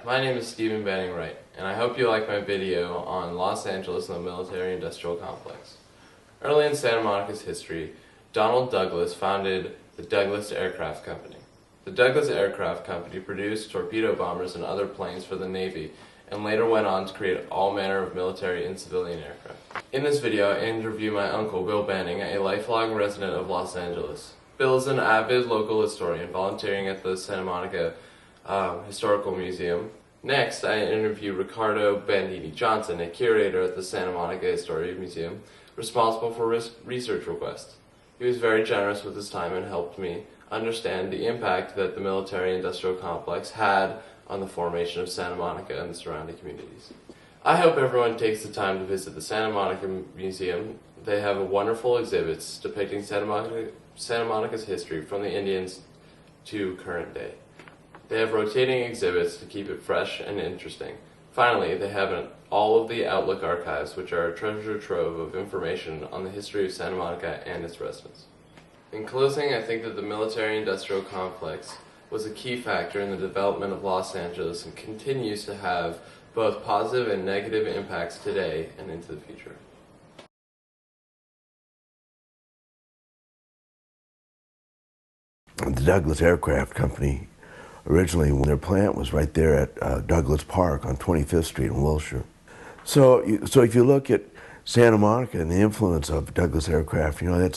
my name is Banning Wright, and I hope you like my video on Los Angeles and the military-industrial complex. Early in Santa Monica's history, Donald Douglas founded the Douglas Aircraft Company. The Douglas Aircraft Company produced torpedo bombers and other planes for the Navy, and later went on to create all manner of military and civilian aircraft. In this video, I interview my uncle, Bill Banning, a lifelong resident of Los Angeles. Bill is an avid local historian, volunteering at the Santa Monica Historical Museum. Next, I interview Ricardo Bandini Johnson, a curator at the Santa Monica Historical Museum, responsible for research requests. He was very generous with his time and helped me understand the impact that the military-industrial complex had on the formation of Santa Monica and the surrounding communities. I hope everyone takes the time to visit the Santa Monica Museum. They have wonderful exhibits depicting Santa Monica's history from the Indians to current day. They have rotating exhibits to keep it fresh and interesting. Finally, they have all of the Outlook archives, which are a treasure trove of information on the history of Santa Monica and its residents. In closing, I think that the military-industrial complex was a key factor in the development of Los Angeles and continues to have both positive and negative impacts today and into the future. The Douglas Aircraft Company, originally when their plant was right there at Douglas Park on 25th Street in Wilshire. So if you look at Santa Monica and the influence of Douglas Aircraft, you know,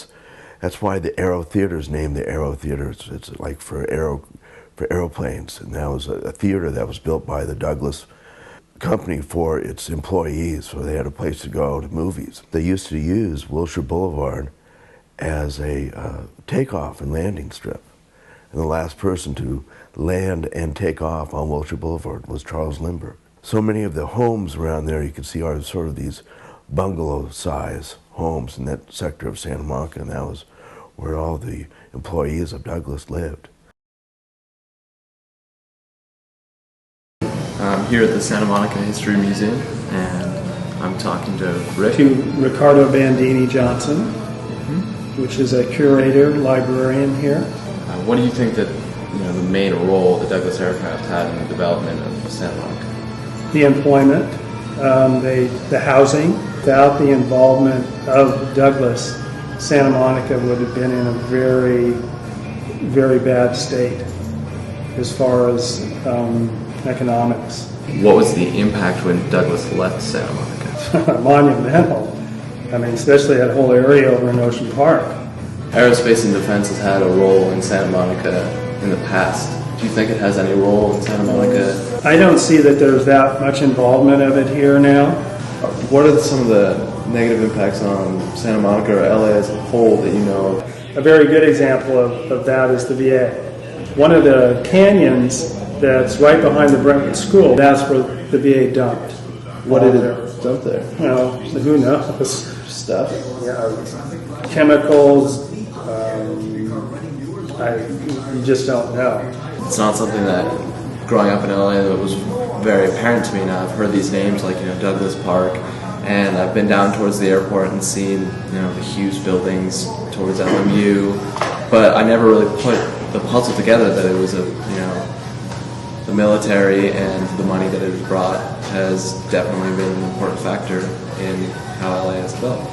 that's why the Aero Theater is named the Aero Theater. It's like for aeroplanes, and that was a theater that was built by the Douglas company for its employees, so they had a place to go to movies. They used to use Wilshire Boulevard as a takeoff and landing strip. And the last person to land and take off on Wilshire Boulevard was Charles Lindbergh. So many of the homes around there you can see are sort of these bungalow-size homes in that sector of Santa Monica, and that was where all the employees of Douglas lived. I'm here at the Santa Monica History Museum, and I'm talking to Ricardo Bandini Johnson, which is a curator, librarian here. What do you think that the main role the Douglas Aircraft had in the development of Santa Monica? The employment, the housing. Without the involvement of Douglas, Santa Monica would have been in a very, very bad state as far as economics. What was the impact when Douglas left Santa Monica? Monumental. I mean, especially that whole area over in Ocean Park. Aerospace and defense has had a role in Santa Monica in the past. Do you think it has any role in Santa Monica? I don't see that there's that much involvement of it here now. What are some of the negative impacts on Santa Monica or LA as a whole that you know of? A very good example of that is the VA. One of the canyons that's right behind the Brentwood School, that's where the VA dumped. What did it dump there? Well, who knows? Stuff? Yeah, chemicals. You just don't know. It's not something that, growing up in LA, that was very apparent to me. Now I've heard these names like Douglas Park, and I've been down towards the airport and seen the huge buildings towards LMU, but I never really put the puzzle together that it was the military and the money that it brought has definitely been an important factor in how LA has developed.